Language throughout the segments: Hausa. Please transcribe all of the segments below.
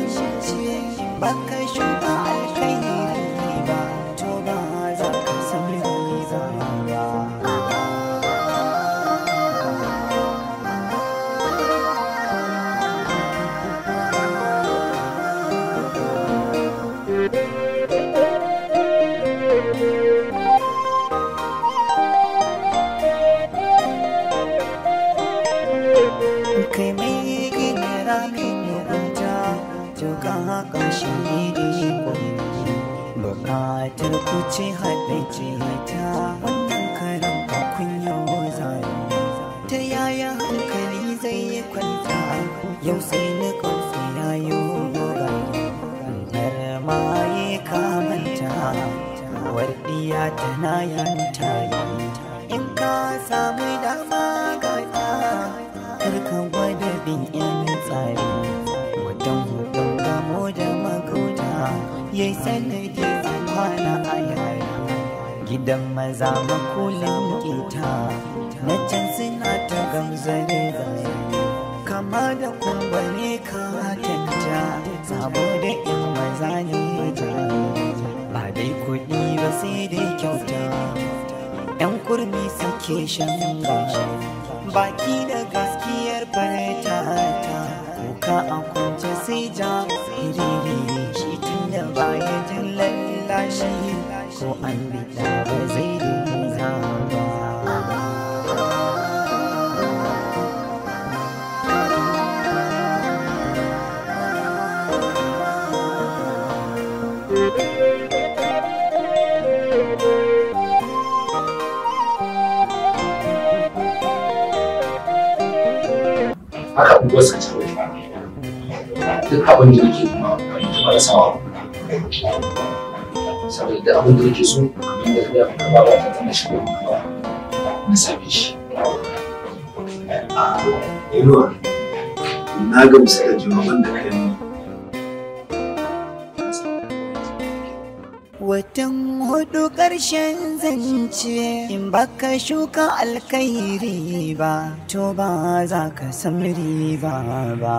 zance baka shuka alkhairi ba to ba za ka sami riba ba. Kai mai gina ramin mugunta to ka haka shi ne bukatar ku ce haɗe ce ta wannan karan kunya zai ta yaya hankali zai yi kwanta yau sai na kofi yayo har ma yi kamanta wardiya tana yanta in ka samu dama gata karka gwada bin yan tsari wadan hudun gamo da magauta yayi sanadi kwana a yaya gidan maza makulin kita na can suna ta gamzare kama da kumbane ka tanta saboda in maza ne ba dai kuɗi ba sai dai kyauta yan kurmi suke shan baki da gaskiyar farta ta kuka a kwance sai ja hiriri shi tun da baya jin lallashi ko an bida ba zai dina ba. haka unguwar sa ce duk abin da nake kuma ta fara sawa saboda abin da nake so abin da ya fi ba ta tana shigo ba na same shi Inuwa na gamsu da jawaban da kai watan hudu ƙarshen zance in baka shuka alkhairi ba to ba za ka san riba ba.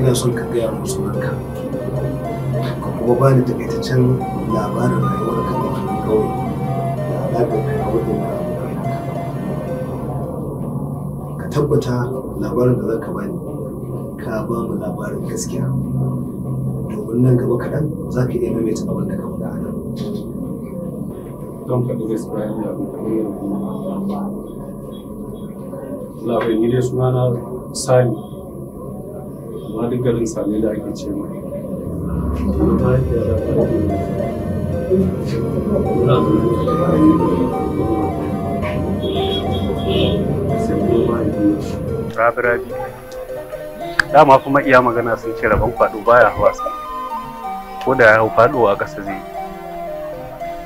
ina son ka gaya musu ranka ka kuma ba ni takaitaccen labarin rayuwar ka da wani kawai da alaƙar ka a wajen da abokai ka tabbata labarin da za ka bani ka ba mu labarin gaskiya domin nan gaba kaɗan za ka iya maimaita abin da ka faɗa a nan. Don faɗi gaskiya ne abin da labarin yi dai sunana Sani amma duk garin Sani da ake ce mai rabi dama kuma iya magana sun ce rabon faɗo baya hawa sa ko da ya hau faɗo a ƙasa zai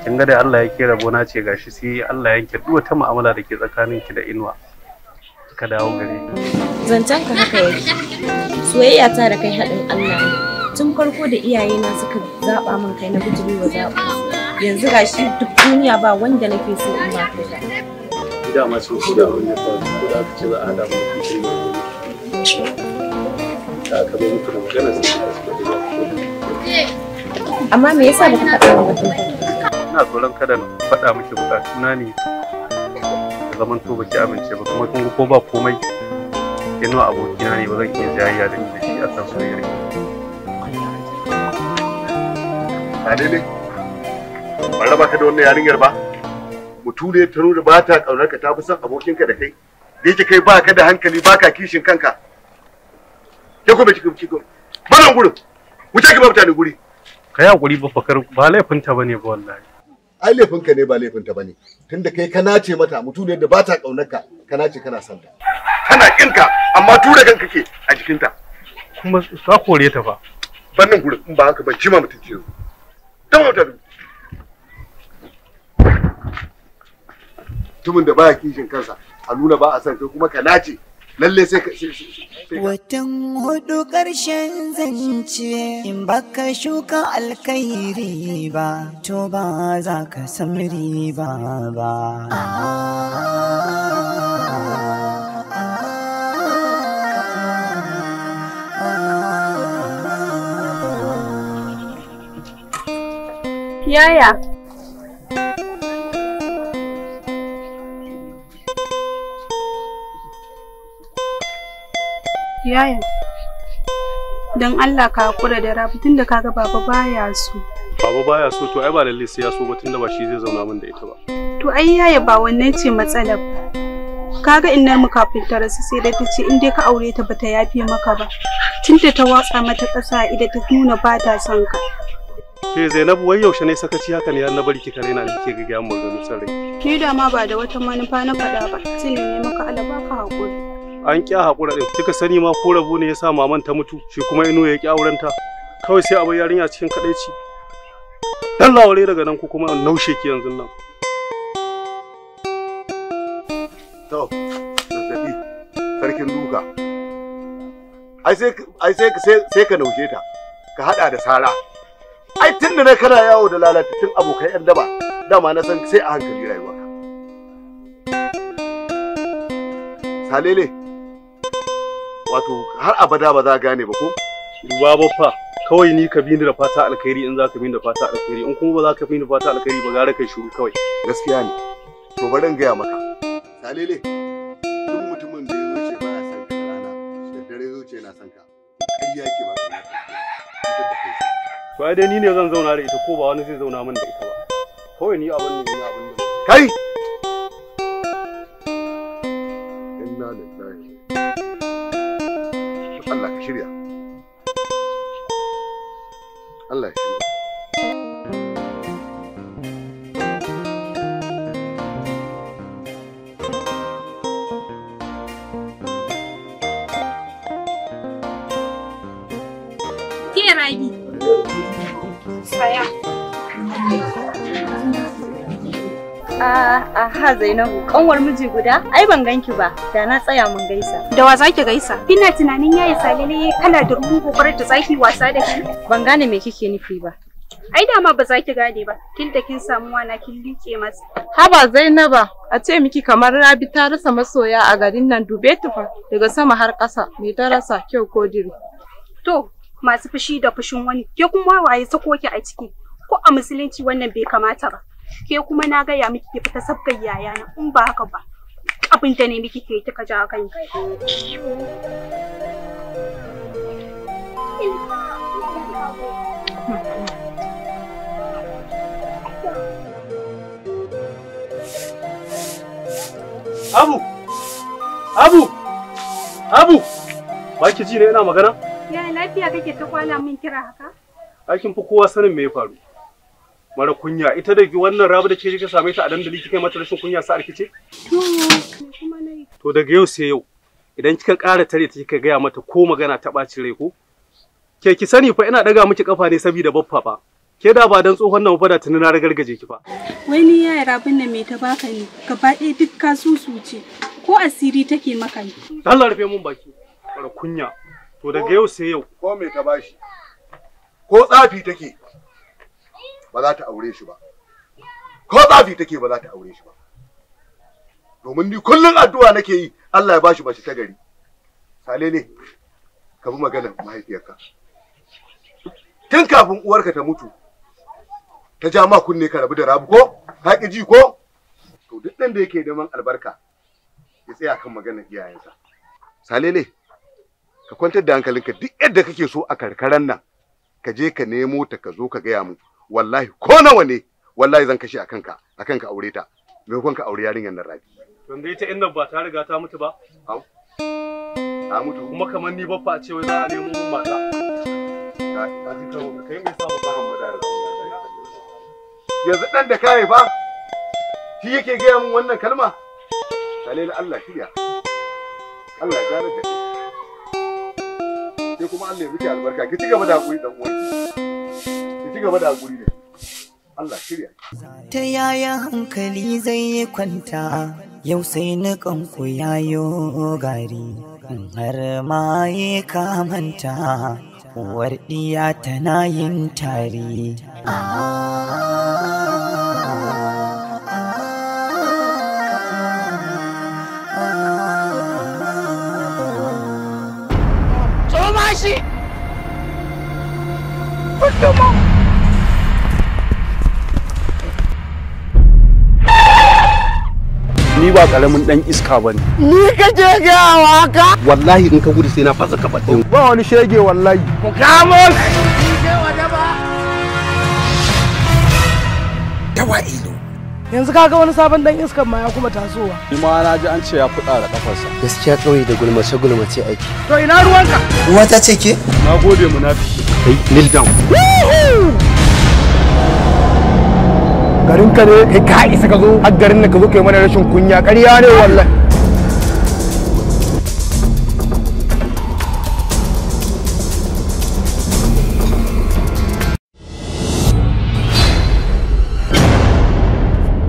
kin ga da Allah ya ke rabona ce gashi sai Allah ya yanke duk wata mu'amala da ke tsakaninki da Inuwa ka dawo gare ni. Zancen ka haka yake. Soyayya ta da kai haɗin Allah ne. Tun farko da iyayena suka zaɓa min kai na bijiri wa zaɓa. Yanzu gashi duk duniya ba wanda nake so in ba kai ba. Ida ma sun shida abin da faru ko da aka ce za a haɗa mu da bijiri wa da aka bai mutu da magana sai ka suka da amma me yasa baka faɗa min batun farko? Ina tsoron kada na faɗa miki bukatuna ne zaman to baki amince ba kuma kun ko ba komai Inuwa abokina ne ba zan iya jayayya da ni da shi a kan soyayya a daidai ban raba ka da wannan yarinyar ba mutu ne ta nuna ba ta kaunar ka ta fi son abokinka da kai da yake kai ba ka da hankali ba ka kishin kanka ke kuma kiko ba gurin wuce ki ba mutane guri kai hakuri ba fakar ba laifinta bane ba wallahi ai laifinka ne ba laifinta bane tunda kai ka nace mata mutum ne da ba ta kaunarka ka nace kana son ta kana kinka amma tura kanka ke a jikinta kuma ka kore ta fa bannan gurin in ba haka ban cima mutunci yau ta mota mutumin da baya kishin kansa a nuna ba a son kai kuma ka nace lalle sai ka watan hudu ƙarshen zance in baka shuka alkhairi ba to ba za ka san riba ba. Yaya Yaya, don Allah ka hakura da Rabi tunda kaga baba baya so. Baba baya so to ai ba lalle sai ya so ba tunda ba shi zai zauna min da ita ba. To ai yaya ba wannan ce matsalar ba. Kaga innar mu kafin ta rasu sai dai ta ce in dai ka aure ta bata yafe maka ba. Tunda ta watsa mata ƙasa idan ta nuna ba ta son ka. Ke Zainabu wai yaushe ne sakaci haka ne har na bari kika raina ne kike ga mu ganin sarai. Ni da ma ba da wata manufa na faɗa ba. Sai ne maka Allah baka hakuri. An ƙya haƙura ɗin kika sani ma ko rabu ne ya sa maman ta mutu shi kuma ino ya ƙi aurenta kawai sai a bar yarinya cikin kadaici dan laware daga nan ko kuma in naushe ki yanzu nan. To zazzabi sarkin duka ai sai ka naushe ta ka hada da sara ai tun da na kana yawo da lalatattun abokai yan daba dama na san sai a hankali rayuwarka. Salele wato har abada ba za gane ba ko? Ba fa kawai ni ka bi ni da fata alkhairi in za ka bi ni da fata alkhairi in kuma ba za ka bi ni da fata alkhairi ba gara kai shiru kawai. Gaskiya ne. To bari in gaya maka. Salele duk mutumin da ya zo ce baya son ka rana da dare zo ce yana son ka. Ƙarya yake ba ka. To ai dai ni ne zan zauna da ita ko ba wani zai zauna min da ita ba. Kawai ni abin ne ni abin ne. Kai! Inna lillahi. Allah ka shirya. Allah ya shirya. Ke Rabi. Saya. Aha Zainabu, kanwar miji guda? Ai ban ganki ba, da na tsaya mun gaisa. Da wa zaki gaisa? Kina tunanin yayi Salele kana da ruhun gobarar da zaki wasa da shi? Ban gane me kike nufi ba. Ai da ma ba zaki gane ba, tunda kin samu wana kin liƙe masa. Haba Zainaba, a ce miki kamar Rabi ta rasa masoya a garin nan dube tufa daga sama har ƙasa, me ta rasa kyau ko diri. To, masu fushi da fushin wani, ke kuma waye sako ki a ciki? Ko a musulunci wannan bai kamata ba. Ke kuma na gaya miki ki fita sabgar yayana in ba haka ba abin da ne miki ke kika ja kai. Abu ba ki ji ne ina magana? Ya lafiya kake ta kwana min kira haka? Aikin fi kowa sanin me ya faru. Mara kunya ita da wannan Rabi da ke kika same ta a dandali kika mata rashin kunya sa arkice? To daga yau sai yau idan kika ƙara tare ta kika gaya mata ko magana ta ɓaci rai ko? Ke ki sani fa ina daga miki kafa ne saboda baffa fa. Ke da ba dan tsohon nan fa da tuni na ragargaje ki fa. Wai ni yaya Rabin nan me ta baka ne? Gaba ɗaya duk ka susuce. Ko asiri take maka ne? Allah rufe mun baki. Mara kunya. To daga yau sai yau. Ko me ta bashi? Ko tsafi take? Ba za ta aure shi ba. Ko tsafi take ba za ta aure shi ba. Domin ni kullun addu'a nake yi Allah ya bashi mace ta gari. Salele ka bi maganar mahaifiyarka. Tun kafin uwarka ta mutu ta ja ma kunne ka rabu da Rabi ko? Ka ki ji ko? To duk ɗan da yake neman albarka ya tsaya kan maganar iyayensa. Salele ka kwantar da hankalinka duk yadda kake so a karkaran nan ka je ka nemo ta ka zo ka gaya mu. Wallahi ko nawa ne wallahi zan kashe akan ka aure ta maimakon ka aure yarinyar nan Rabi. Don dai ta inda ba ta riga ta mutu ba. Au. Ta mutu kuma kamar ni baffa a ce wai za a nemo mun mata. Ka ji kawo kai mai samu ka hamu da yanzu dan da kai fa shi yake gaya mun wannan kalma. Salele Allah shirya. Allah ya gane da sai kuma Allah ya miki albarka ki ci gaba da hakuri dan uwanki. Gaba da hakuri ne. Allah shirya. Ta yaya hankali zai kwanta yau sai na kanku yayo gari har ma yi kamanta uwar ɗiya tana yin tari. Tsoma shi! Fito Ni ba karamin dan iska bane. Ni kace gawa ka? Wallahi in ka gudu sai na fasa kafaɗin. Ba wani shege wallahi. Ku kamo shi! Dawa'ilu. Yanzu kaga wani sabon dan iskan ma ya kuma tasowa. Ni ma na ji an ce ya fuda da kafarsa. Gaskiya kauye da gulmace aiki. To ina ruwanka? Uwa ta ce ke? Na gode munafiki. Kai kneel down. Garin ka ne kai ka isa ka zo har garin ka zo kai mana rashin kunya ƙarya ne wallahi.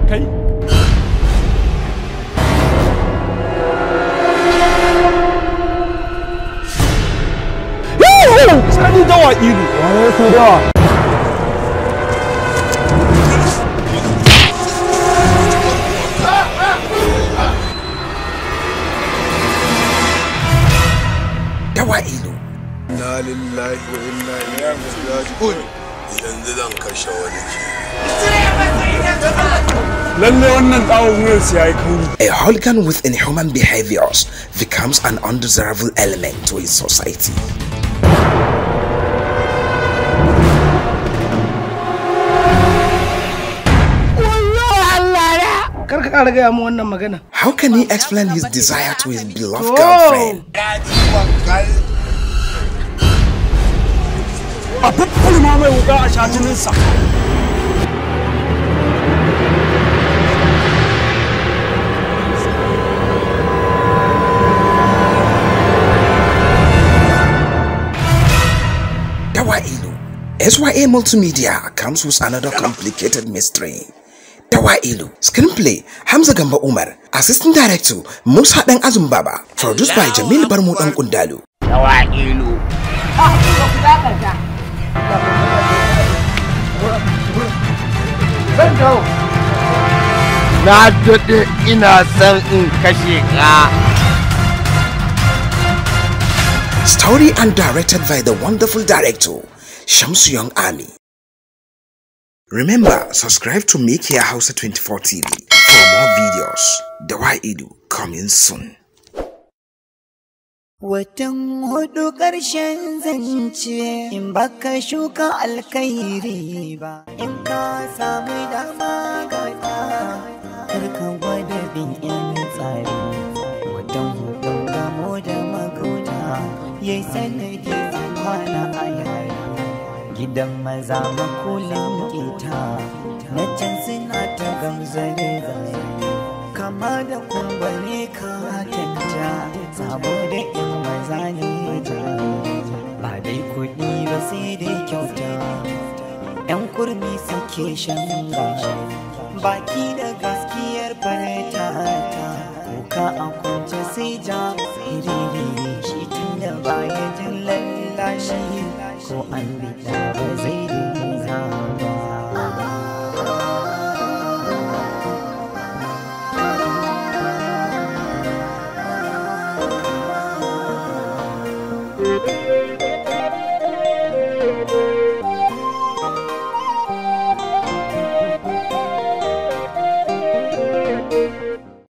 Kai Sani Dawa'ilu. Wani su dawa. Dawa'ilu. Na lillahi wa inna ilaihi raji'un. Yanzu zan kashe wani ke. Lalle wannan dawon wuyan sai yayi kauri. A hooligan with inhuman behaviors becomes an undesirable element to his society. How can he explain his desire to his beloved girlfriend? Dawa'ilu. SYA Multimedia comes with another complicated mystery. Dawa'ilu. Screenplay Hamza Gamba Umar. Assistant Director Musa Dan Azum Baba. Produced by Jamil Barmu Dan Kundalu. Dawa'ilu. Na daɗe ina son in kashe ka. Story and directed by the wonderful director Shamsu Young Army. Remember, subscribe to Make Your House 24 TV for more videos. Dawa'ilu coming soon. Watan hudu ƙarshen zance in baka shuka alkairi ba, in ka samu dama gata karka gwada bin yan tsari. Watan hudu gamo da magauta ya sanadi kwana a yaya gidan maza makulin kita na can suna ta gamzare zare kama da kumbane ka tanta saboda in maza ne ba dai kuɗi ba sai dai kyauta yan kurmi suke shan baki da gaskiyar farata ta kuka a kwance sai ja iriri shi tun da baya jin lallashi ko an